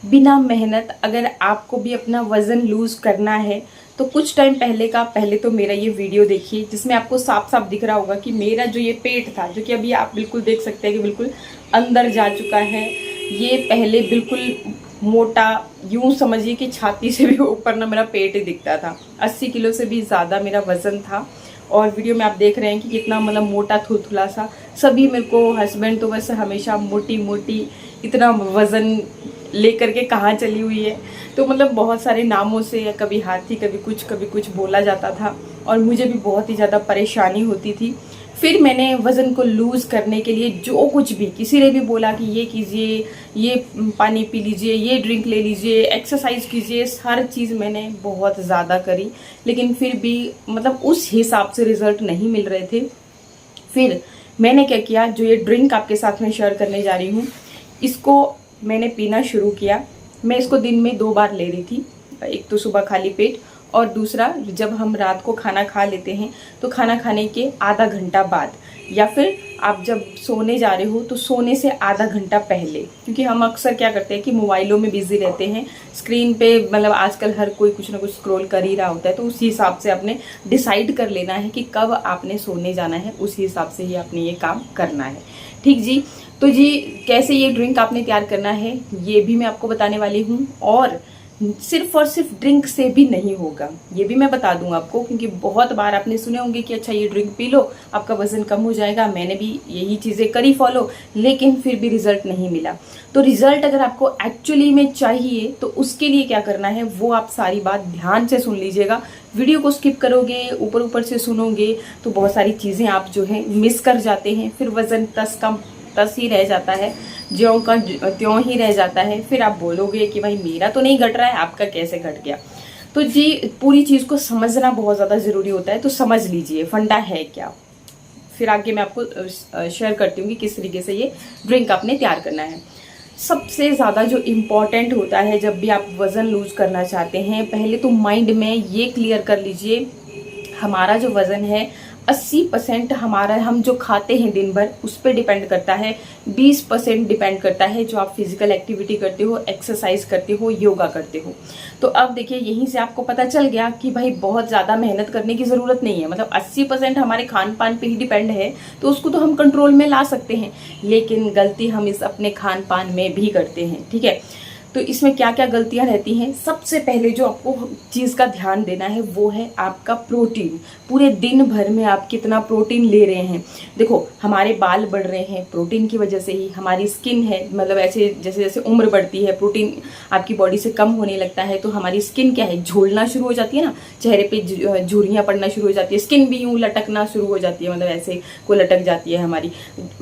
बिना मेहनत अगर आपको भी अपना वज़न लूज़ करना है तो कुछ टाइम पहले तो मेरा ये वीडियो देखिए, जिसमें आपको साफ साफ दिख रहा होगा कि मेरा जो ये पेट था, जो कि अभी आप बिल्कुल देख सकते हैं कि बिल्कुल अंदर जा चुका है। ये पहले बिल्कुल मोटा, यूं समझिए कि छाती से भी ऊपर ना मेरा पेट ही दिखता था। 80 किलो से भी ज़्यादा मेरा वज़न था। और वीडियो में आप देख रहे हैं कि कितना मतलब मोटा थुलथुला सा। सभी मेरे को, हस्बैंड तो वैसे हमेशा मोटी मोटी, इतना वज़न लेकर के कहाँ चली हुई है। तो मतलब बहुत सारे नामों से, कभी हाथी कभी कुछ बोला जाता था और मुझे भी बहुत ही ज़्यादा परेशानी होती थी। फिर मैंने वज़न को लूज़ करने के लिए जो कुछ भी किसी ने भी बोला कि ये कीजिए, ये पानी पी लीजिए, ये ड्रिंक ले लीजिए, एक्सरसाइज कीजिए, हर चीज़ मैंने बहुत ज़्यादा करी, लेकिन फिर भी मतलब उस हिसाब से रिज़ल्ट नहीं मिल रहे थे। फिर मैंने क्या किया, जो ये ड्रिंक आपके साथ में शेयर करने जा रही हूँ, इसको मैंने पीना शुरू किया। मैं इसको दिन में 2 बार ले रही थी, एक तो सुबह खाली पेट और दूसरा जब हम रात को खाना खा लेते हैं तो खाना खाने के आधा घंटा बाद, या फिर आप जब सोने जा रहे हो तो सोने से आधा घंटा पहले। क्योंकि हम अक्सर क्या करते हैं कि मोबाइलों में बिजी रहते हैं, स्क्रीन पे मतलब आजकल हर कोई कुछ ना कुछ स्क्रॉल कर ही रहा होता है। तो उसी हिसाब से आपने डिसाइड कर लेना है कि कब आपने सोने जाना है, उसी हिसाब से ही आपने ये काम करना है। ठीक जी। तो जी, कैसे ये ड्रिंक आपने तैयार करना है ये भी मैं आपको बताने वाली हूँ। और सिर्फ ड्रिंक से भी नहीं होगा, ये भी मैं बता दूं आपको, क्योंकि बहुत बार आपने सुने होंगे कि अच्छा ये ड्रिंक पी लो आपका वजन कम हो जाएगा। मैंने भी यही चीज़ें करी फॉलो, लेकिन फिर भी रिजल्ट नहीं मिला। तो रिजल्ट अगर आपको एक्चुअली में चाहिए तो उसके लिए क्या करना है वो आप सारी बात ध्यान से सुन लीजिएगा। वीडियो को स्किप करोगे, ऊपर ऊपर से सुनोगे तो बहुत सारी चीज़ें आप जो है मिस कर जाते हैं। फिर वजन तस ही रह जाता है, ज्यों का त्यों ही रह जाता है। फिर आप बोलोगे कि भाई मेरा तो नहीं घट रहा है, आपका कैसे घट गया। तो जी, पूरी चीज़ को समझना बहुत ज़्यादा ज़रूरी होता है। तो समझ लीजिए फंडा है क्या, फिर आगे मैं आपको शेयर करती हूँ कि किस तरीके से ये ड्रिंक आपने तैयार करना है। सबसे ज़्यादा जो इम्पॉर्टेंट होता है जब भी आप वज़न लूज करना चाहते हैं, पहले तो माइंड में ये क्लियर कर लीजिए, हमारा जो वज़न है 80% हमारा, हम जो खाते हैं दिन भर उस पर डिपेंड करता है। 20% डिपेंड करता है जो आप फिजिकल एक्टिविटी करते हो, एक्सरसाइज करते हो, योगा करते हो। तो अब देखिए, यहीं से आपको पता चल गया कि भाई बहुत ज़्यादा मेहनत करने की ज़रूरत नहीं है। मतलब 80% हमारे खान पान पे ही डिपेंड है, तो उसको तो हम कंट्रोल में ला सकते हैं। लेकिन गलती हम इस अपने खान पान में भी करते हैं। ठीक है, तो इसमें क्या क्या गलतियां रहती हैं। सबसे पहले जो आपको चीज़ का ध्यान देना है वो है आपका प्रोटीन। पूरे दिन भर में आप कितना प्रोटीन ले रहे हैं। देखो, हमारे बाल बढ़ रहे हैं प्रोटीन की वजह से ही, हमारी स्किन है, मतलब ऐसे जैसे जैसे उम्र बढ़ती है प्रोटीन आपकी बॉडी से कम होने लगता है, तो हमारी स्किन क्या है, झूलना शुरू हो जाती है ना, चेहरे पे झुर्रियाँ पड़ना शुरू हो जाती है, स्किन भी यूँ लटकना शुरू हो जाती है, मतलब ऐसे को लटक जाती है हमारी।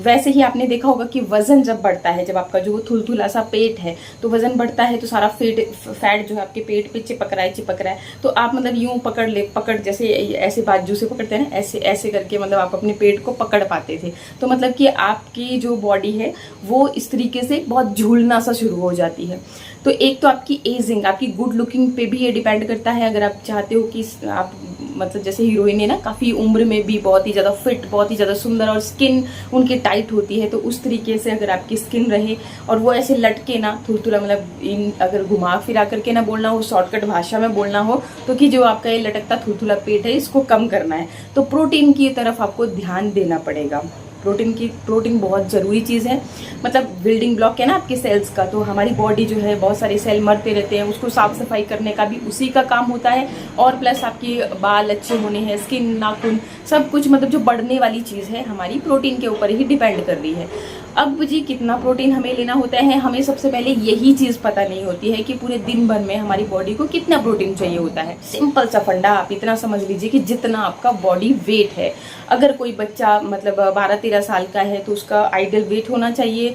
वैसे ही आपने देखा होगा कि वजन जब बढ़ता है, जब आपका जो थुलथुला सा पेट है, तो वजन बढ़ता है तो सारा फैट जो है आपके पेट पे चिपक रहा है। तो आप मतलब यूं पकड़ जैसे ऐसे बाजू से पकड़ते हैं ना, ऐसे ऐसे करके मतलब आप अपने पेट को पकड़ पाते थे। तो मतलब कि आपकी जो बॉडी है वो इस तरीके से बहुत झूलना सा शुरू हो जाती है। तो एक तो आपकी एजिंग, आपकी गुड लुकिंग पे भी ये डिपेंड करता है। अगर आप चाहते हो कि आप मतलब जैसे हीरोइन है ना, काफ़ी उम्र में भी बहुत ही ज़्यादा फिट, बहुत ही ज़्यादा सुंदर और स्किन उनकी टाइट होती है, तो उस तरीके से अगर आपकी स्किन रहे और वो ऐसे लटके ना थुलथुला, मतलब अगर घुमा फिरा करके ना बोलना हो, शॉर्टकट भाषा में बोलना हो, तो कि जो आपका ये लटकता थुलथुला पेट है इसको कम करना है, तो प्रोटीन की तरफ आपको ध्यान देना पड़ेगा। प्रोटीन बहुत ज़रूरी चीज़ है। मतलब बिल्डिंग ब्लॉक है ना आपके सेल्स का। तो हमारी बॉडी जो है, बहुत सारे सेल मरते रहते हैं, उसको साफ सफाई करने का भी उसी का काम होता है। और प्लस आपकी बाल अच्छे होने हैं, स्किन, नाखून, सब कुछ मतलब जो बढ़ने वाली चीज़ है हमारी प्रोटीन के ऊपर ही डिपेंड कर रही है। अब जी, कितना प्रोटीन हमें लेना होता है, हमें सबसे पहले यही चीज़ पता नहीं होती है कि पूरे दिन भर में हमारी बॉडी को कितना प्रोटीन चाहिए होता है। सिंपल सा फंडा आप इतना समझ लीजिए कि जितना आपका बॉडी वेट है। अगर कोई बच्चा मतलब 12-13 साल का है तो उसका आइडियल वेट होना चाहिए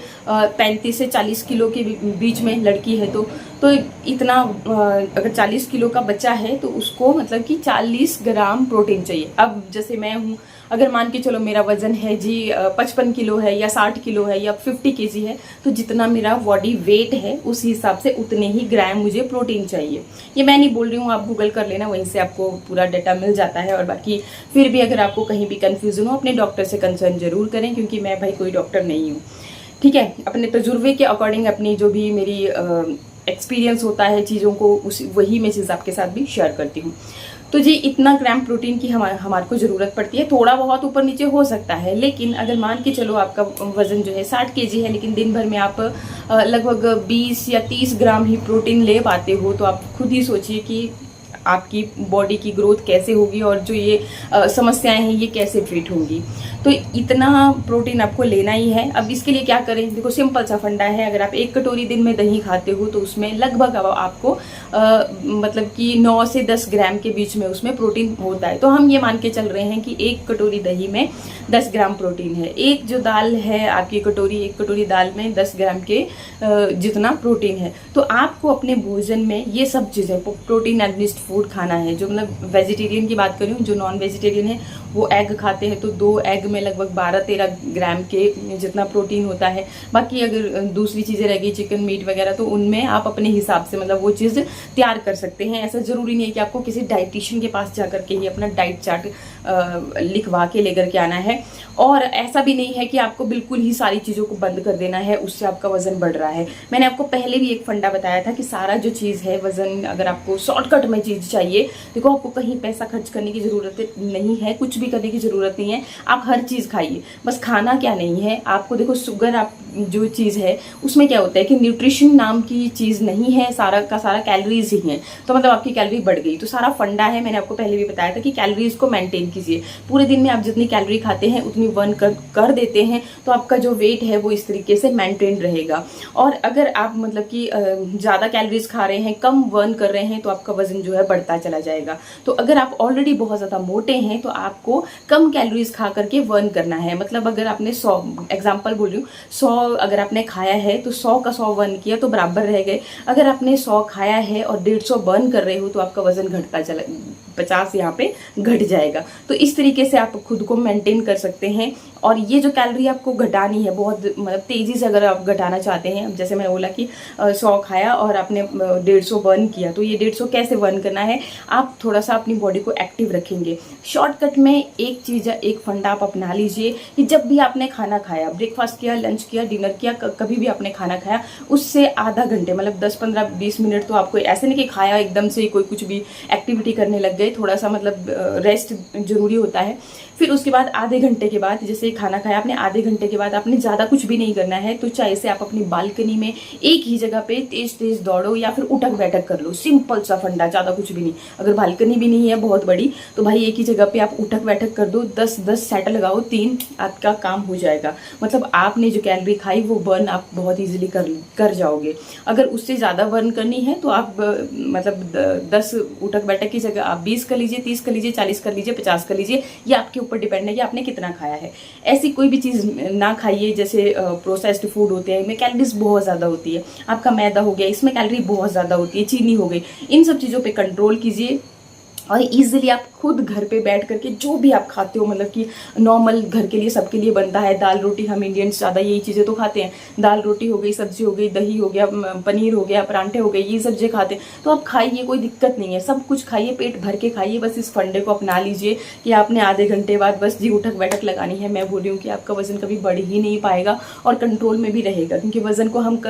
35 से 40 किलो के बीच में। लड़की है तो इतना, अगर 40 किलो का बच्चा है तो उसको मतलब कि 40 ग्राम प्रोटीन चाहिए। अब जैसे मैं हूँ, अगर मान के चलो मेरा वजन है जी 55 किलो है या 60 किलो है या 50 केजी है, तो जितना मेरा बॉडी वेट है उस हिसाब से उतने ही ग्राम मुझे प्रोटीन चाहिए। ये मैं नहीं बोल रही हूँ, आप गूगल कर लेना, वहीं से आपको पूरा डाटा मिल जाता है। और बाकी फिर भी अगर आपको कहीं भी कन्फ्यूजन हो, अपने डॉक्टर से कंसर्न जरूर करें, क्योंकि मैं भाई कोई डॉक्टर नहीं हूँ। ठीक है, अपने तजुर्बे के अकॉर्डिंग अपनी जो भी मेरी एक्सपीरियंस होता है चीज़ों को, उस वही मैं चीज़ आपके साथ भी शेयर करती हूँ। तो जी इतना ग्राम प्रोटीन की हमारे को ज़रूरत पड़ती है। थोड़ा बहुत ऊपर नीचे हो सकता है, लेकिन अगर मान के चलो आपका वज़न जो है 60 kg है, लेकिन दिन भर में आप लगभग 20 या 30 ग्राम ही प्रोटीन ले पाते हो, तो आप खुद ही सोचिए कि आपकी बॉडी की ग्रोथ कैसे होगी और जो ये समस्याएं हैं ये कैसे ट्रीट होंगी। तो इतना प्रोटीन आपको लेना ही है। अब इसके लिए क्या करें, देखो सिंपल सा फंडा है। अगर आप 1 कटोरी दिन में दही खाते हो तो उसमें लगभग आपको मतलब कि 9 से 10 ग्राम के बीच में उसमें प्रोटीन होता है। तो हम ये मान के चल रहे हैं कि 1 कटोरी दही में 10 ग्राम प्रोटीन है। एक जो दाल है आपकी कटोरी, 1 कटोरी दाल में 10 ग्राम के जितना प्रोटीन है। तो आपको अपने भोजन में ये सब चीज़ें प्रोटीन एडमिस्ट फूड खाना है। जो मतलब वेजिटेरियन की बात करूँ, जो नॉन वेजिटेरियन है वो एग खाते हैं, तो 2 एग में लगभग 12-13 ग्राम के जितना प्रोटीन होता है। बाकी अगर दूसरी चीज़ें रह गई चिकन मीट वगैरह, तो उनमें आप अपने हिसाब से मतलब वो चीज़ तैयार कर सकते हैं। ऐसा ज़रूरी नहीं है कि आपको किसी डाइटिशियन के पास जा करके ही अपना डाइट चार्ट लिखवा के लेकर के आना है। और ऐसा भी नहीं है कि आपको बिल्कुल ही सारी चीज़ों को बंद कर देना है, उससे आपका वजन बढ़ रहा है। मैंने आपको पहले भी एक फंडा बताया था कि सारा जो चीज़ है वजन, अगर आपको शॉर्टकट में चीज़ चाहिए, देखो आपको कहीं पैसा खर्च करने की ज़रूरत नहीं है, कुछ भी करने की ज़रूरत नहीं है। आप हर चीज़ खाइए, बस खाना क्या नहीं है आपको। देखो शुगर आप जो चीज़ है उसमें क्या होता है कि न्यूट्रिशन नाम की चीज़ नहीं है, सारा का सारा कैलोरीज ही है। तो मतलब आपकी कैलोरी बढ़ गई, तो सारा फंडा है। मैंने आपको पहले भी बताया था कि कैलोरीज को मेंटेन कीजिए। पूरे दिन में आप जितनी कैलोरी खाते हैं उतनी बर्न कर देते हैं, तो आपका जो वेट है वो इस तरीके से मेंटेन रहेगा। और अगर आप मतलब कि ज़्यादा कैलोरीज खा रहे हैं, कम बर्न कर रहे हैं, तो आपका वजन जो है बढ़ता चला जाएगा। तो अगर आप ऑलरेडी बहुत ज़्यादा मोटे हैं तो आपको कम कैलोरीज खा करके बर्न करना है। मतलब अगर आपने 100, एग्जाम्पल बोल रही हूँ, 100 अगर आपने खाया है तो 100 का 100 बर्न किया तो बराबर रह गए। अगर आपने 100 खाया है और 150 बर्न कर रहे हो तो आपका वजन घटता चला, 50 यहाँ पे घट जाएगा। तो इस तरीके से आप खुद को मेंटेन कर सकते हैं। और ये जो कैलोरी आपको घटानी है बहुत मतलब तेज़ी से, अगर आप घटाना चाहते हैं, जैसे मैंने बोला कि 100 खाया और आपने 150 बर्न किया, तो ये 150 कैसे बर्न करना है, आप थोड़ा सा अपनी बॉडी को एक्टिव रखेंगे। शॉर्टकट में एक चीज़, एक फंडा आप अपना लीजिए कि जब भी आपने खाना खाया, ब्रेकफास्ट किया, लंच किया, डिनर किया, कभी भी आपने खाना खाया, उससे आधा घंटे मतलब 10-15-20 मिनट तो आपको ऐसे नहीं कि खाया एकदम से कोई कुछ भी एक्टिविटी करने लग गए, थोड़ा सा मतलब रेस्ट जरूरी होता है। फिर उसके बाद आधे घंटे के बाद, जैसे खाना खाया आपने, आधे घंटे के बाद आपने ज़्यादा कुछ भी नहीं करना है, तो चाहे से आप अपनी बालकनी में एक ही जगह पे तेज तेज दौड़ो या फिर उठक बैठक कर लो। सिंपल सा फंडा, ज़्यादा कुछ भी नहीं। अगर बालकनी भी नहीं है बहुत बड़ी, तो भाई एक ही जगह पे आप उठक बैठक कर दो, 10-10 सेट लगाओ, 3, आपका काम हो जाएगा। मतलब आपने जो कैलोरी खाई वो बर्न आप बहुत ईजिली कर जाओगे। अगर उससे ज़्यादा बर्न करनी है तो आप मतलब 10 उठक बैठक की जगह आप 20 कर लीजिए, 30 कर लीजिए, 40 कर लीजिए, 50 कर लीजिए। ये आपके ऊपर डिपेंड है कि आपने कितना खाया है। ऐसी कोई भी चीज़ ना खाइए जैसे प्रोसेस्ड फूड होते हैं, इनमें कैलोरीज बहुत ज़्यादा होती है। आपका मैदा हो गया, इसमें कैलोरी बहुत ज़्यादा होती है, चीनी हो गई, इन सब चीज़ों पे कंट्रोल कीजिए। और इजीली आप खुद घर पे बैठ करके जो भी आप खाते हो, मतलब कि नॉर्मल घर के लिए सबके लिए बनता है, दाल रोटी, हम इंडियंस ज़्यादा यही चीज़ें तो खाते हैं। दाल रोटी हो गई, सब्जी हो गई, दही हो गया, पनीर हो गया, परांठे हो गए, ये सब्जी खाते हैं। तो आप खाइए, कोई दिक्कत नहीं है, सब कुछ खाइए, पेट भर के खाइए। बस इस फंडे को अपना लीजिए कि आपने आधे घंटे बाद बस जी उठक बैठक लगानी है। मैं बोल रही हूँ कि आपका वजन कभी बढ़ ही नहीं पाएगा और कंट्रोल में भी रहेगा, क्योंकि वजन को हम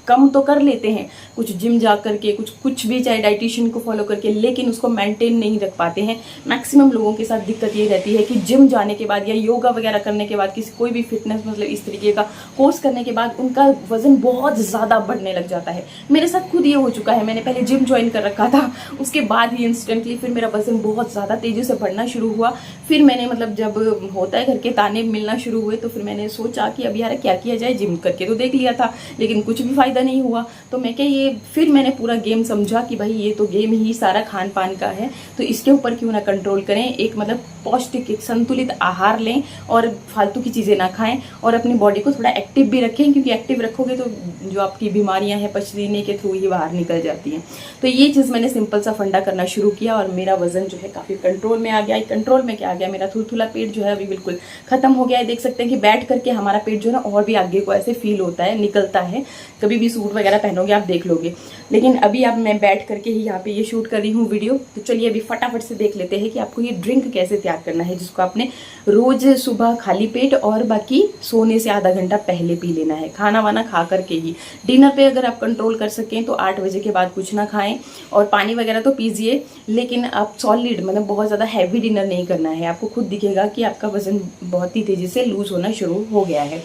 कम तो कर लेते हैं कुछ जिम जा करके, कुछ भी, चाहे डाइटिशियन को फॉलो करके, लेकिन उसको मेंटेन नहीं रख पाते हैं। मैक्सिमम लोगों के साथ दिक्कत ये रहती है कि जिम जाने के बाद या योगा वगैरह करने के बाद, किसी कोई भी फिटनेस मतलब इस तरीके का कोर्स करने के बाद उनका वजन बहुत ज़्यादा बढ़ने लग जाता है। मेरे साथ खुद ये हो चुका है। मैंने पहले जिम ज्वाइन कर रखा था, उसके बाद ही इंस्टेंटली फिर मेरा वजन बहुत ज़्यादा तेज़ी से बढ़ना शुरू हुआ। फिर मैंने मतलब जब होता है घर के ताने मिलना शुरू हुए, तो फिर मैंने सोचा कि अब यार क्या किया जाए। जिम करके तो देख लिया था, लेकिन कुछ भी फायदा नहीं हुआ। तो मैं क्या, ये फिर मैंने पूरा गेम समझा कि भाई ये तो गेम ही सारा खान पान का है, तो इसके ऊपर क्यों ना कंट्रोल करें। एक मतलब पौष्टिक, एक संतुलित आहार लें और फालतू की चीज़ें ना खाएं और अपनी बॉडी को थोड़ा एक्टिव भी रखें, क्योंकि एक्टिव रखोगे तो जो आपकी बीमारियां हैं पसीने के थ्रू ही बाहर निकल जाती हैं। तो ये चीज़ मैंने सिंपल सा फंडा करना शुरू किया और मेरा वजन जो है काफ़ी कंट्रोल में आ गया। कंट्रोल में क्या आ गया, मेरा थुलथुला पेट जो है अभी बिल्कुल खत्म हो गया है। देख सकते हैं कि बैठ करके हमारा पेट जो है ना और भी आगे को ऐसे फील होता है, निकलता है। कभी भी सूट वगैरह पहनोगे आप देख लोगे, लेकिन अभी अब मैं बैठ करके ही यहाँ पे ये शूट कर रही हूँ वीडियो। तो चलिए अभी फटाफट से देख लेते हैं कि आपको ये ड्रिंक कैसे तैयार तैयार करना है, जिसको आपने रोज़ सुबह खाली पेट और बाकी सोने से आधा घंटा पहले पी लेना है, खाना वाना खा करके ही। डिनर पे अगर आप कंट्रोल कर सकें तो 8 बजे के बाद कुछ ना खाएं, और पानी वगैरह तो पीजिए, लेकिन आप सॉलिड मतलब बहुत ज़्यादा हैवी डिनर नहीं करना है। आपको खुद दिखेगा कि आपका वज़न बहुत ही तेज़ी से लूज़ होना शुरू हो गया है।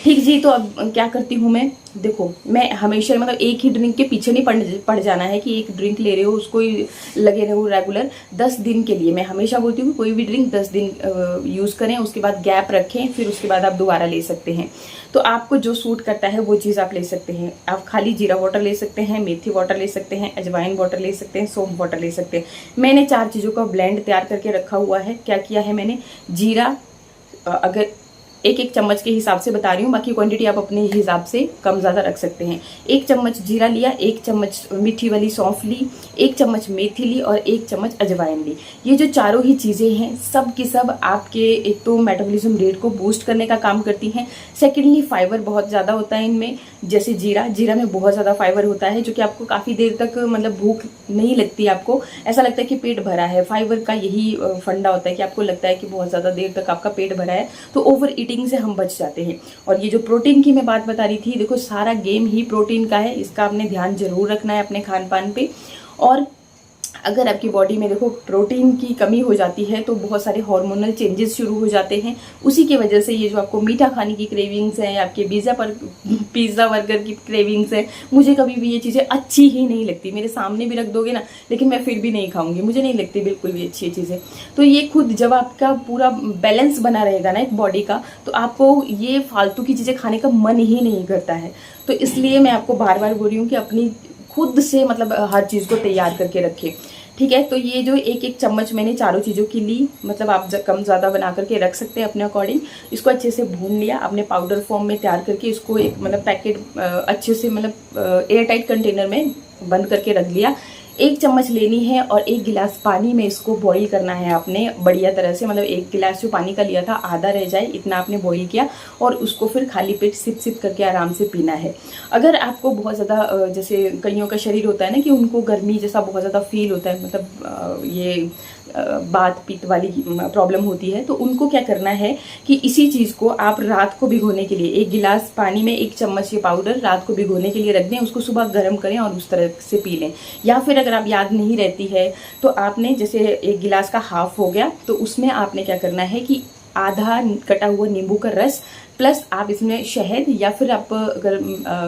ठीक जी, तो अब क्या करती हूँ मैं, देखो मैं हमेशा मतलब एक ही ड्रिंक के पीछे नहीं पड़ जाना है कि एक ड्रिंक ले रहे हो उसको ही लगे रहो रेगुलर 10 दिन के लिए। मैं हमेशा बोलती हूँ कोई भी ड्रिंक 10 दिन यूज़ करें, उसके बाद गैप रखें, फिर उसके बाद आप दोबारा ले सकते हैं। तो आपको जो सूट करता है वो चीज़ आप ले सकते हैं। आप खाली जीरा वाटर ले सकते हैं, मेथी वाटर ले सकते हैं, अजवाइन वाटर ले सकते हैं, सौंफ वाटर ले सकते हैं। मैंने 4 चीज़ों का ब्लेंड तैयार करके रखा हुआ है। क्या किया है मैंने, जीरा अगर एक चम्मच के हिसाब से बता रही हूँ, बाकी क्वांटिटी आप अपने हिसाब से कम ज़्यादा रख सकते हैं। 1 चम्मच जीरा लिया, 1 चम्मच मीठी वाली सौंफ ली, 1 चम्मच मेथी ली और 1 चम्मच अजवाइन ली। ये जो चारों ही चीज़ें हैं सब की सब आपके एक तो मेटाबॉलिज्म रेट को बूस्ट करने का काम करती हैं। सेकेंडली फाइबर बहुत ज़्यादा होता है इनमें, जैसे जीरा में बहुत ज़्यादा फाइबर होता है, जो कि आपको काफ़ी देर तक मतलब भूख नहीं लगती, आपको ऐसा लगता है कि पेट भरा है। फाइबर का यही फंडा होता है कि आपको लगता है कि बहुत ज़्यादा देर तक आपका पेट भरा है, तो ओवर ईटिंग से हम बच जाते हैं। और ये जो प्रोटीन की मैं बात बता रही थी, देखो सारा गेम ही प्रोटीन का है, इसका आपने ध्यान जरूर रखना है अपने खान पान पे। और अगर आपकी बॉडी में देखो प्रोटीन की कमी हो जाती है तो बहुत सारे हार्मोनल चेंजेस शुरू हो जाते हैं। उसी की वजह से ये जो आपको मीठा खाने की क्रेविंग्स हैं, आपके पिज़्ज़ा बर्गर की क्रेविंग्स है, मुझे कभी भी ये चीज़ें अच्छी ही नहीं लगती। मेरे सामने भी रख दोगे ना, लेकिन मैं फिर भी नहीं खाऊंगी, मुझे नहीं लगती बिल्कुल भी अच्छी चीज़ें। तो ये खुद जब आपका पूरा बैलेंस बना रहेगा ना एक बॉडी का, तो आपको ये फालतू की चीज़ें खाने का मन ही नहीं करता है। तो इसलिए मैं आपको बार बार बोल रही हूँ कि अपनी खुद से मतलब हर चीज़ को तैयार करके रखें। ठीक है, तो ये जो एक चम्मच मैंने चारों चीज़ों की ली, मतलब आप कम ज़्यादा बना करके रख सकते हैं अपने अकॉर्डिंग। इसको अच्छे से भून लिया आपने पाउडर फॉर्म में तैयार करके, इसको एक मतलब पैकेट अच्छे से मतलब एयर टाइट कंटेनर में बंद करके रख लिया। 1 चम्मच लेनी है और 1 गिलास पानी में इसको बॉईल करना है आपने बढ़िया तरह से, मतलब 1 गिलास जो पानी का लिया था आधा रह जाए इतना आपने बॉईल किया, और उसको फिर खाली पेट सिप करके आराम से पीना है। अगर आपको बहुत ज़्यादा जैसे कईयों का शरीर होता है ना कि उनको गर्मी जैसा बहुत ज़्यादा फील होता है, मतलब ये बात पीत वाली प्रॉब्लम होती है, तो उनको क्या करना है कि इसी चीज़ को आप रात को भिगोने के लिए 1 गिलास पानी में 1 चम्मच ये पाउडर रात को भिगोने के लिए रख दें, उसको सुबह गर्म करें और उस तरह से पी लें। या फिर अगर आप याद नहीं रहती है तो आपने जैसे 1 गिलास का हाफ हो गया, तो उसमें आपने क्या करना है कि आधा कटा हुआ नींबू का रस प्लस आप इसमें शहद, या फिर आप अगर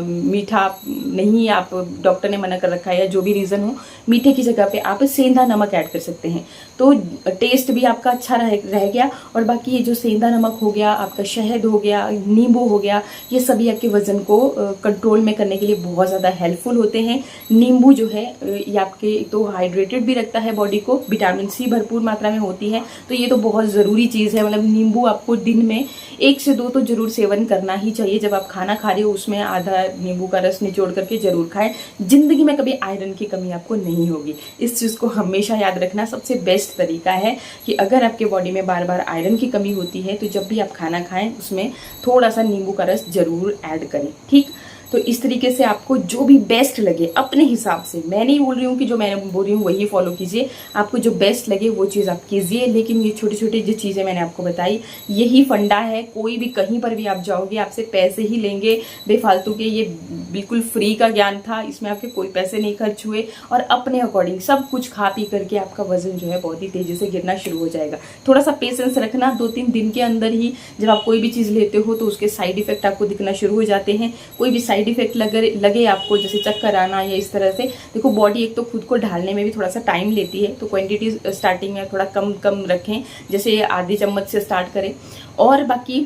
मीठा नहीं, आप डॉक्टर ने मना कर रखा है या जो भी रीज़न हो, मीठे की जगह पे आप सेंधा नमक ऐड कर सकते हैं, तो टेस्ट भी आपका अच्छा रह गया। और बाकी ये जो सेंधा नमक हो गया, आपका शहद हो गया, नींबू हो गया, ये सभी आपके वज़न को कंट्रोल में करने के लिए बहुत ज़्यादा हेल्पफुल होते हैं। नींबू जो है ये आपके तो हाइड्रेटेड भी रखता है बॉडी को, विटामिन सी भरपूर मात्रा में होती है, तो ये तो बहुत ज़रूरी चीज़ है। मतलब नींबू आपको दिन में 1 से 2 तो जरूर सेवन करना ही चाहिए। जब आप खाना खा रहे हो उसमें आधा नींबू का रस निचोड़ करके जरूर खाएं। जिंदगी में कभी आयरन की कमी आपको नहीं होगी, इस चीज़ को हमेशा याद रखना। सबसे बेस्ट तरीका है कि अगर आपके बॉडी में बार बार आयरन की कमी होती है तो जब भी आप खाना खाएं उसमें थोड़ा सा नींबू का रस जरूर ऐड करें। ठीक, तो इस तरीके से आपको जो भी बेस्ट लगे अपने हिसाब से, मैं नहीं बोल रही हूँ कि जो मैं बोल रही हूँ वही फॉलो कीजिए, आपको जो बेस्ट लगे वो चीज़ आप कीजिए। लेकिन ये छोटी छोटी जो चीज़ें मैंने आपको बताई यही फंडा है। कोई भी कहीं पर भी आप जाओगे आपसे पैसे ही लेंगे बेफालतू के, ये बिल्कुल फ्री का ज्ञान था, इसमें आपके कोई पैसे नहीं खर्च हुए, और अपने अकॉर्डिंग सब कुछ खा पी करके आपका वजन जो है बहुत ही तेज़ी से गिरना शुरू हो जाएगा। थोड़ा सा पेशेंस रखना, 2-3 दिन के अंदर ही जब आप कोई भी चीज़ लेते हो तो उसके साइड इफेक्ट आपको दिखना शुरू हो जाते हैं। कोई भी साइड इफेक्ट लगे आपको, जैसे चक्कर आना या इस तरह से, देखो बॉडी एक तो खुद को ढालने में भी थोड़ा सा टाइम लेती है, तो क्वांटिटी स्टार्टिंग में थोड़ा कम रखें, जैसे आधी चम्मच से स्टार्ट करें। और बाकी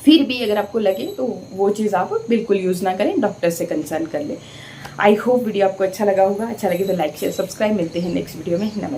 फिर भी अगर आपको लगे तो वो चीज़ आप बिल्कुल यूज़ ना करें, डॉक्टर से कंसल्ट कर लें। आई होप वीडियो आपको अच्छा लगा होगा। अच्छा लगे तो लाइक शेयर सब्सक्राइब। मिलते हैं नेक्स्ट वीडियो में। नमस्कार।